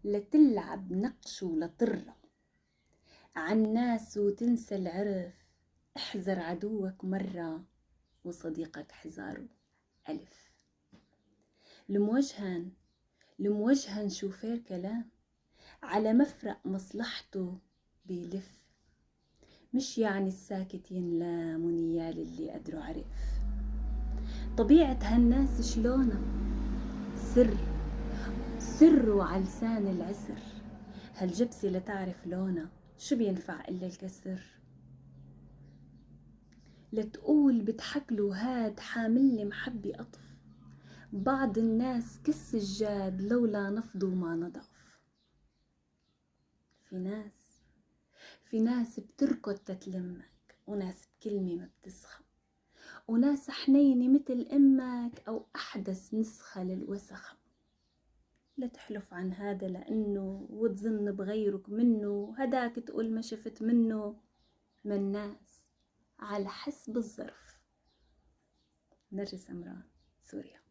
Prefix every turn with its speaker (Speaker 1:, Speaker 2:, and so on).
Speaker 1: لتلعب نقش ولطرة عالناس وتنسى العرف. احذر عدوك مرة وصديقك حذاره ألف. الموجهن شوفير كلام على مفرق مصلحته بيلف. مش يعني الساكت ينلام ونيال اللي قدره عرف. طبيعة هالناس شلونة سر وعلسان العسر. هالجبسة لتعرف لونه شو بينفع إلا الكسر. لتقول بتحكلو هاد حاملي محبي أطف. بعض الناس كالسجاد لولا نفضوا ما نضف. في ناس بتركض تتلمك، وناس بكلمة ما بتسخى، وناس حنينة مثل أمك أو أحدث نسخة للوسخة. لا تحلف عن هذا لأنه وتظن بغيرك منه، هداك تقول ما شفت منه. من الناس على حسب الظرف. نرجس أمران، سوريا.